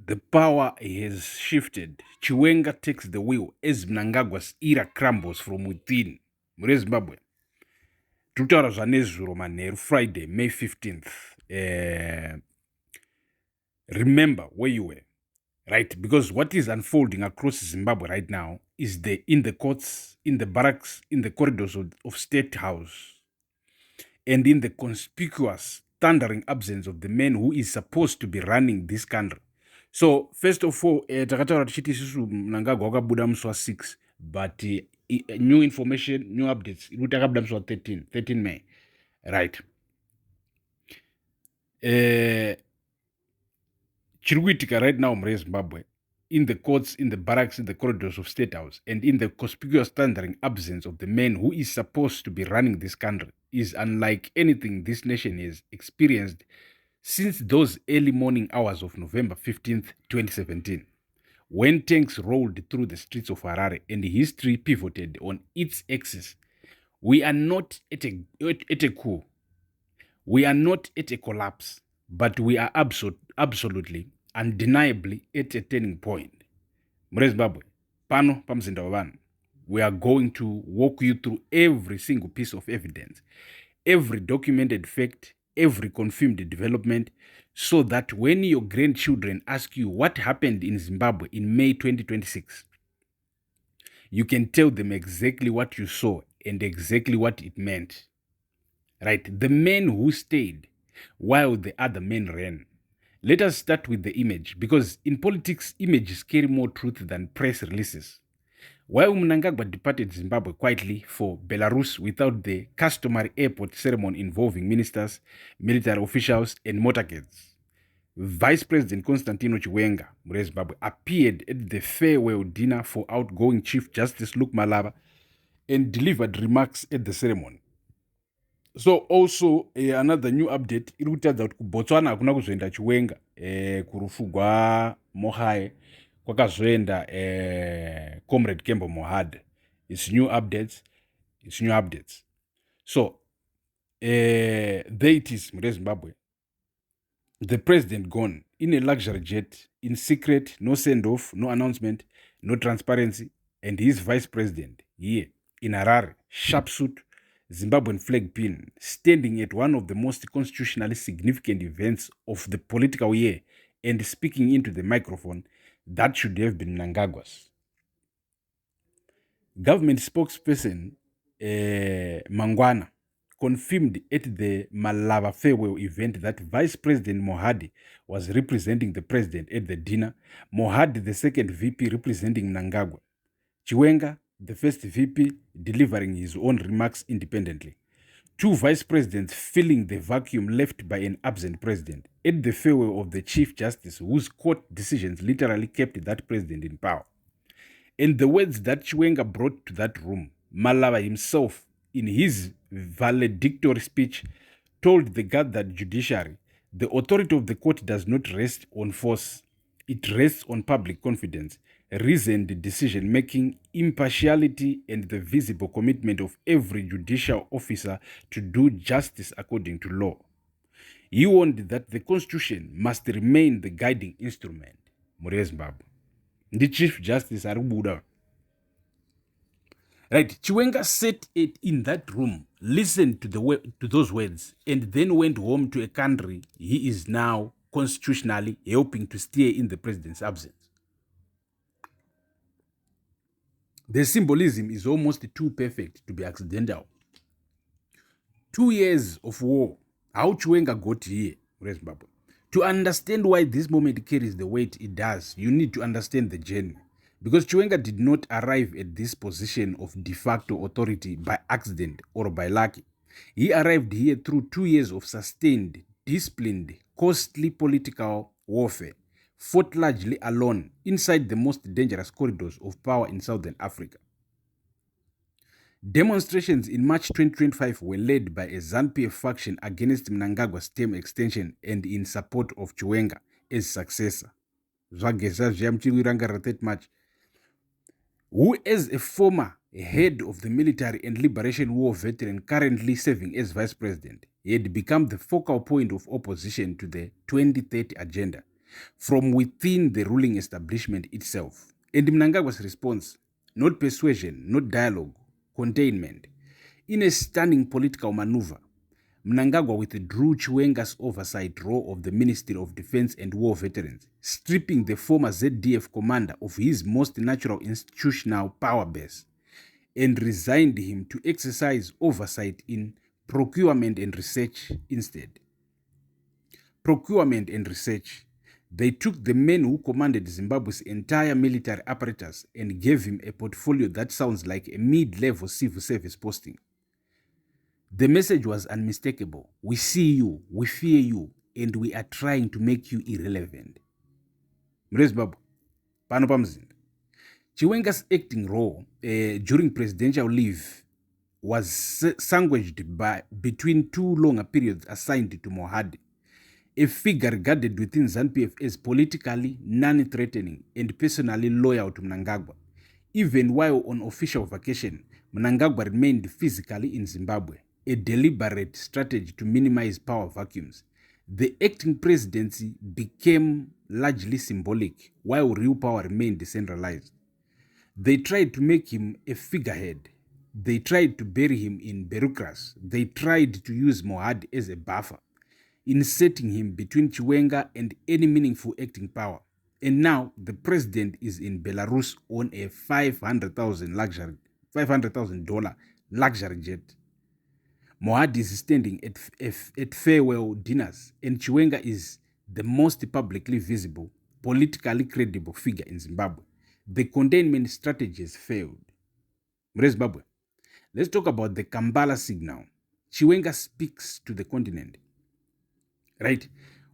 The power has shifted. Chiwenga takes the wheel as Mnangagwa's era crumbles from within. Muri Zimbabwe. Tutaura zvanezuro manheru Friday, May 15th. Remember where you were, right? Because what is unfolding across Zimbabwe right now is in the courts, in the barracks, in the corridors of State House, and in the conspicuous, thundering absence of the man who is supposed to be running this country. So first of all, takataura tichiti isusu Mnangagwa wakabuda musi wa6, but new information, new updates, ikuti akabuda musi wa 13 May, right? Chiri kuitika right now mure Zimbabwe, in the courts, in the barracks, in the corridors of State House, and in the conspicuous thundering absence of the man who is supposed to be running this country is unlike anything this nation has experienced since those early morning hours of November 15th, 2017, when tanks rolled through the streets of Harare and history pivoted on its axis. We are not at a coup. We are not at a collapse, but we are absolutely, undeniably at a turning point. Mure Zimbabwe, pano pamzinda wavanhu, we are going to walk you through every single piece of evidence, every documented fact, every confirmed development, so that when your grandchildren ask you what happened in Zimbabwe in May 2026, you can tell them exactly what you saw and exactly what it meant. Right? The men who stayed while the other men ran. Let us start with the image, because in politics, images carry more truth than press releases. While Mnangagwa departed Zimbabwe quietly for Belarus without the customary airport ceremony involving ministers, military officials, and motorcades, Vice President Constantino Chiwenga, Zimbabwe, appeared at the farewell dinner for outgoing Chief Justice Luke Malaba and delivered remarks at the ceremony. So also another new update iri kutaridza kuti kuBotswana hakuna kuzoenda Chiwenga, kurufu Mohae kwakazoenda Comrade Kembo Mohad. It's new updates. So there it is, mure Zimbabwe. The president gone in a luxury jet, in secret, no send-off, no announcement, no transparency, and his vice president here in Harare, sharp suit, Zimbabwean flag pin, standing at one of the most constitutionally significant events of the political year and speaking into the microphone that should have been Mnangagwa's. Government spokesperson Mangwana confirmed at the Malava farewell event that Vice President Mohadi was representing the president at the dinner, Mohadi the second VP representing Mnangagwa, Chiwenga the first VP delivering his own remarks independently. Two vice presidents filling the vacuum left by an absent president at the farewell of the Chief Justice, whose court decisions literally kept that president in power. And the words that Chiwenga brought to that room, Malava himself, in his valedictory speech, told the gathered judiciary, the authority of the court does not rest on force. It rests on public confidence, reasoned decision-making, impartiality, and the visible commitment of every judicial officer to do justice according to law. He warned that the Constitution must remain the guiding instrument. Mure Zimbabwe. The Chief Justice Arubuda. Right, Chiwenga sat in that room, listened to those words, and then went home to a country he is now constitutionally helping to steer in the president's absence. The symbolism is almost too perfect to be accidental. 2 years of war. How Chiwenga got here, Zimbabwe. To understand why this moment carries the weight it does, you need to understand the journey. Because Chiwenga did not arrive at this position of de facto authority by accident or by luck. He arrived here through 2 years of sustained, disciplined, costly political warfare, fought largely alone inside the most dangerous corridors of power in Southern Africa. Demonstrations in March 2025 were led by a ZANU-PF faction against Mnangagwa's term extension and in support of Chiwenga as successor. March, who as a former head of the Military and Liberation War veteran currently serving as vice president, he had become the focal point of opposition to the 2030 agenda, from within the ruling establishment itself. And Mnangagwa's response, not persuasion, not dialogue, containment. In a stunning political maneuver, Mnangagwa withdrew Chiwenga's oversight role of the Ministry of Defense and War Veterans, stripping the former ZDF commander of his most natural institutional power base, and resigned him to exercise oversight in procurement and research instead. Procurement and research. They took the man who commanded Zimbabwe's entire military apparatus and gave him a portfolio that sounds like a mid-level civil service posting. The message was unmistakable. We see you, we fear you, and we are trying to make you irrelevant. Mresbabu, pano pamzinda. Chiwenga's acting role during presidential leave was sandwiched between two longer periods assigned to Mohadi, a figure regarded within ZANU-PF as politically non-threatening and personally loyal to Mnangagwa. Even while on official vacation, Mnangagwa remained physically in Zimbabwe, a deliberate strategy to minimize power vacuums. The acting presidency became largely symbolic, while real power remained decentralized. They tried to make him a figurehead. They tried to bury him in bureaucracy. They tried to use Mohadi as a buffer, inserting him between Chiwenga and any meaningful acting power. And now the president is in Belarus on a $500,000 luxury jet. Mohadi is standing at farewell dinners, and Chiwenga is the most publicly visible, politically credible figure in Zimbabwe. The containment strategies failed. Zimbabwe. Let's talk about the Kampala signal. Chiwenga speaks to the continent. Right?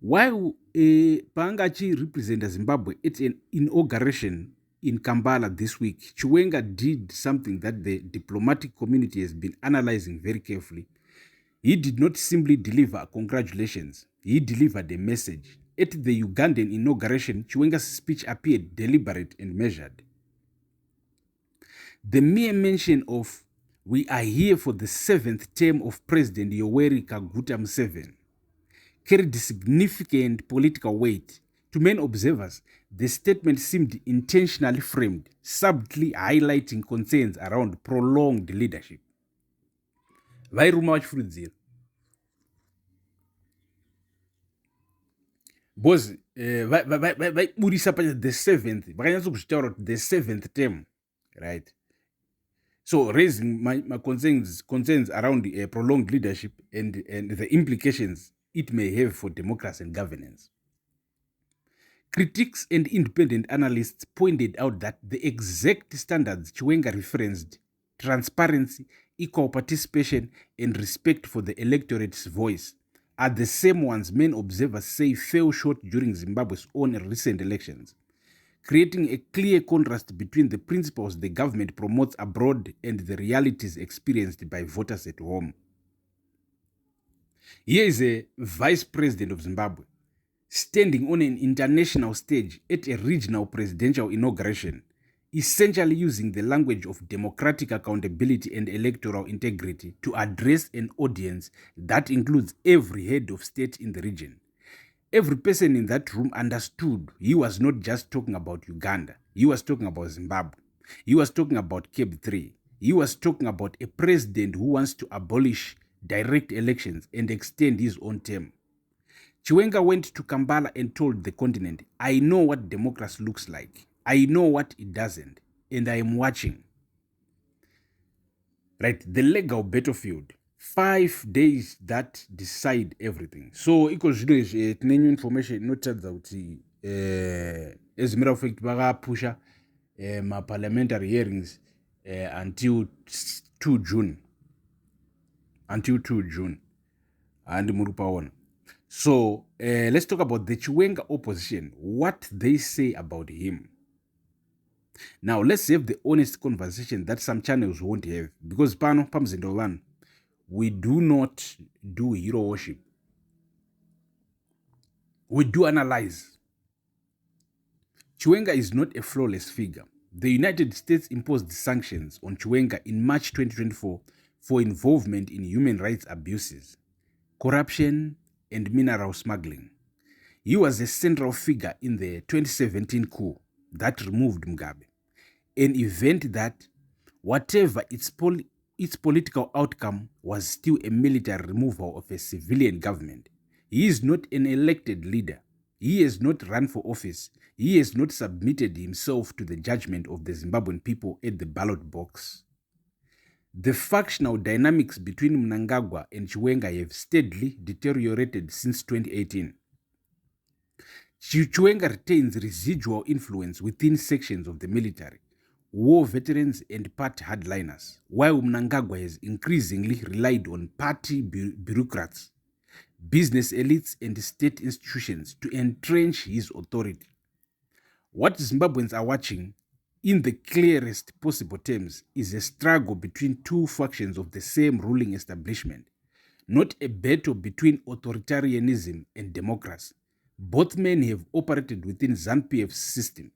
While Pangachi represents Zimbabwe at an inauguration in Kampala this week, Chiwenga did something that the diplomatic community has been analyzing very carefully. He did not simply deliver congratulations. He delivered a message. At the Ugandan inauguration, Chiwenga's speech appeared deliberate and measured. The mere mention of "we are here for the 7th term of President Yoweri Kaguta Museveni" carried significant political weight. To many observers, the statement seemed intentionally framed, subtly highlighting concerns around prolonged leadership. Vairuma vachifuridzira. Because vaiburisa pacha the 7th, vakanyatsa kuzvitaura kuti the 7th term, right? So raising my concerns around prolonged leadership and the implications it may have for democracy and governance. Critics and independent analysts pointed out that the exact standards Chiwenga referenced, transparency, equal participation, and respect for the electorate's voice, are the same ones many observers say fell short during Zimbabwe's own recent elections, creating a clear contrast between the principles the government promotes abroad and the realities experienced by voters at home. Here is a vice president of Zimbabwe standing on an international stage at a regional presidential inauguration, essentially using the language of democratic accountability and electoral integrity to address an audience that includes every head of state in the region. Every person in that room understood he was not just talking about Uganda. He was talking about Zimbabwe. He was talking about Cape 3. He was talking about a president who wants to abolish direct elections and extend his own term. Chiwenga went to Kampala and told the continent, "I know what democracy looks like. I know what it doesn't, and I am watching." Right, the legal battlefield. 5 days that decide everything. So equals new information not that as a matter of fact vakapusha my parliamentary hearings until 2 June. Until 2 June. And murupaona. So let's talk about the Chiwenga opposition, what they say about him. Now let's have the honest conversation that some channels won't have, because pano pamzindo one, we do not do hero worship. We do analyze. Chiwenga is not a flawless figure. The United States imposed sanctions on Chiwenga in March 2024 for involvement in human rights abuses, corruption, and mineral smuggling. He was a central figure in the 2017 coup that removed Mugabe, an event that, whatever its political outcome, was still a military removal of a civilian government. He is not an elected leader. He has not run for office. He has not submitted himself to the judgment of the Zimbabwean people at the ballot box. The factional dynamics between Mnangagwa and Chiwenga have steadily deteriorated since 2018. Chiwenga retains residual influence within sections of the military, war veterans and party hardliners, while Mnangagwa has increasingly relied on party bureaucrats, business elites and state institutions to entrench his authority. What Zimbabweans are watching, in the clearest possible terms, is a struggle between two factions of the same ruling establishment, not a battle between authoritarianism and democracy. Both men have operated within ZANU-PF's system.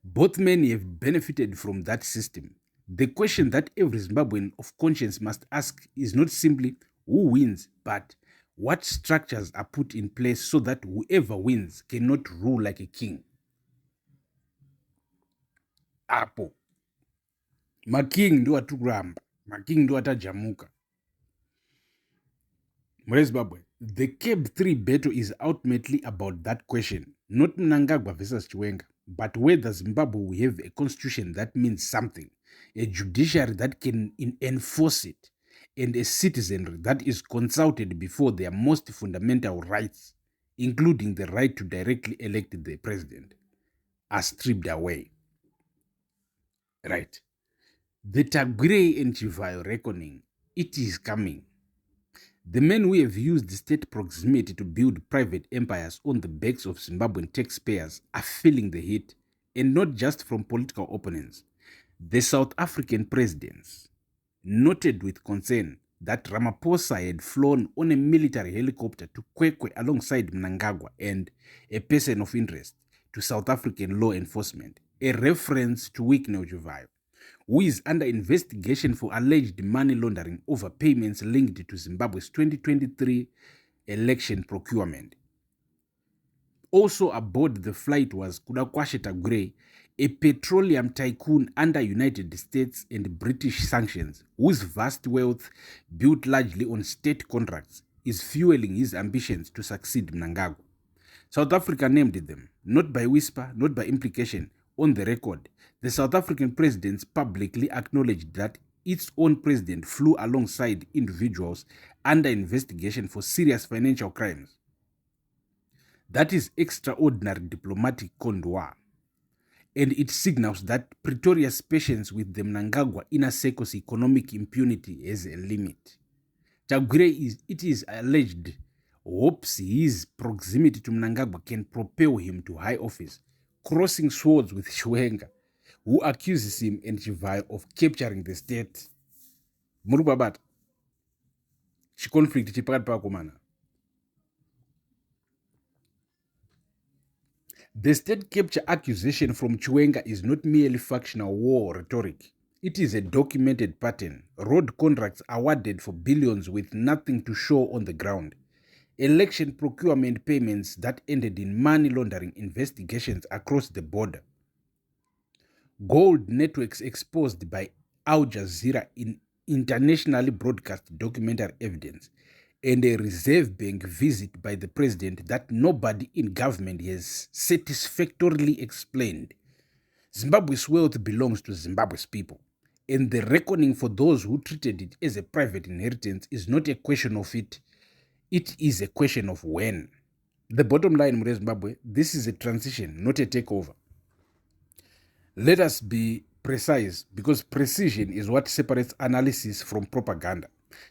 Both men have benefited from that system. The question that every Zimbabwean of conscience must ask is not simply who wins, but what structures are put in place so that whoever wins cannot rule like a king. Apo making ndo atukuramba, making ndo atajamuka. Zimbabwe, the Cape 3 battle is ultimately about that question, not Mnangagwa versus Chiwenga, but whether Zimbabwe will have a constitution that means something, a judiciary that can enforce it, and a citizenry that is consulted before their most fundamental rights, including the right to directly elect the president, are stripped away. Right. The Tagwire and Chivayo reckoning, it is coming. The men who have used state proximity to build private empires on the backs of Zimbabwean taxpayers are feeling the heat, and not just from political opponents. The South African presidents noted with concern that Ramaphosa had flown on a military helicopter to Kwekwe alongside Mnangagwa and a person of interest to South African law enforcement, a reference to Wicknell Chivayo, who is under investigation for alleged money laundering over payments linked to Zimbabwe's 2023 election procurement. Also aboard the flight was Kudakwashe Tagwire, a petroleum tycoon under United States and British sanctions, whose vast wealth, built largely on state contracts, is fueling his ambitions to succeed Mnangagwa. South Africa named them, not by whisper, not by implication. On the record, the South African president publicly acknowledged that its own president flew alongside individuals under investigation for serious financial crimes. That is extraordinary diplomatic conduit, and it signals that Pretoria's patience with the Mnangagwa inner circle's economic impunity has a limit. Tagwire, it is alleged, hopes his proximity to Mnangagwa can propel him to high office, crossing swords with Chiwenga, who accuses him and Chivayo of capturing the state. Murubabata, conflict chipakati pakomana. The state capture accusation from Chiwenga is not merely factional war rhetoric. It is a documented pattern. Road contracts awarded for billions with nothing to show on the ground. Election procurement payments that ended in money laundering investigations across the border. Gold networks exposed by Al Jazeera in internationally broadcast documentary evidence, and a reserve bank visit by the president that nobody in government has satisfactorily explained. Zimbabwe's wealth belongs to Zimbabwe's people, and the reckoning for those who treated it as a private inheritance is not a question of it. It is a question of when. The bottom line, Zimbabwe, this is a transition, not a takeover. Let us be precise, because precision is what separates analysis from propaganda.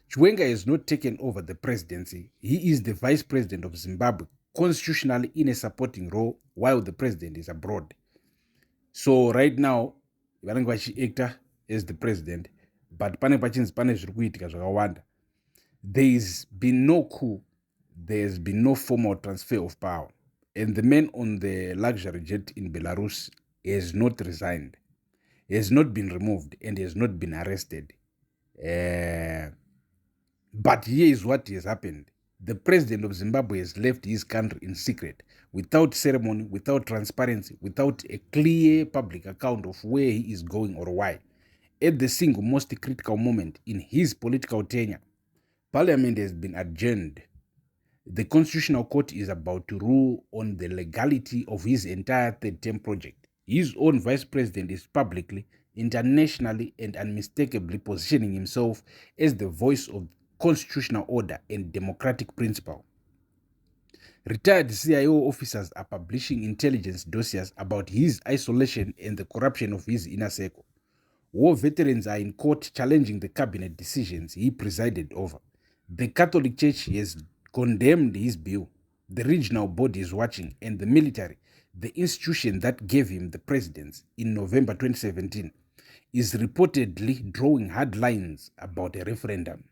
Chiwenga has not taken over the presidency. He is the vice president of Zimbabwe, constitutionally in a supporting role, while the president is abroad. So right now, vanenge vachiacta as the president, but pane pachinzi pane zviri kuitika zvakawanda. There has been no coup. There has been no formal transfer of power. And the man on the luxury jet in Belarus has not resigned, has not been removed, and has not been arrested. But here is what has happened. The president of Zimbabwe has left his country in secret, without ceremony, without transparency, without a clear public account of where he is going or why. At the single most critical moment in his political tenure, Parliament has been adjourned. The Constitutional Court is about to rule on the legality of his entire third term project. His own vice president is publicly, internationally, and unmistakably positioning himself as the voice of constitutional order and democratic principle. Retired CIO officers are publishing intelligence dossiers about his isolation and the corruption of his inner circle. War veterans are in court challenging the cabinet decisions he presided over. The Catholic Church has condemned his bill. The regional body is watching, and the military, the institution that gave him the presidency in November 2017, is reportedly drawing hard lines about a referendum.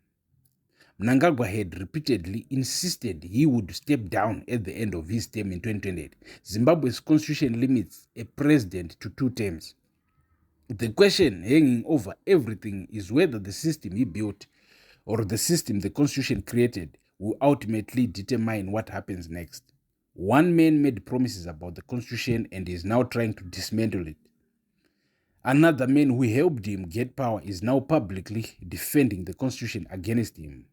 Mnangagwa had repeatedly insisted he would step down at the end of his term in 2028. Zimbabwe's constitution limits a president to 2 terms. The question hanging over everything is whether the system he built or the system the constitution created will ultimately determine what happens next. One man made promises about the constitution and is now trying to dismantle it. Another man who helped him get power is now publicly defending the constitution against him.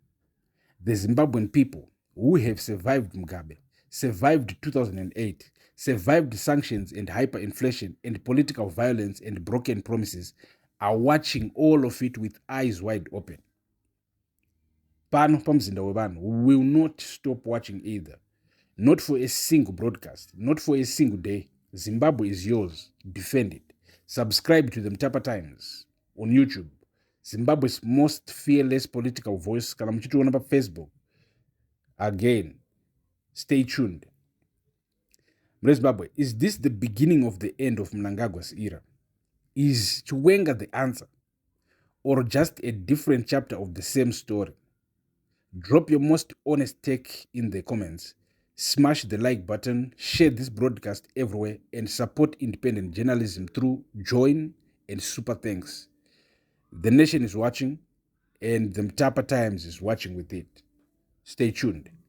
The Zimbabwean people who have survived Mugabe, survived 2008, survived sanctions and hyperinflation and political violence and broken promises are watching all of it with eyes wide open. Pano pamzinda wevanhu will not stop watching either. Not for a single broadcast, not for a single day. Zimbabwe is yours. Defend it. Subscribe to the Mtapa Times on YouTube. Zimbabwe's most fearless political voice. Kana muchitiona pa Facebook. Again, stay tuned. Zimbabwe, is this the beginning of the end of Mnangagwa's era? Is Chiwenga the answer? Or just a different chapter of the same story? Drop your most honest take in the comments. Smash the like button, share this broadcast everywhere, and support independent journalism through Join and Super Thanks. The nation is watching, and the Mtapa Times is watching with it. Stay tuned.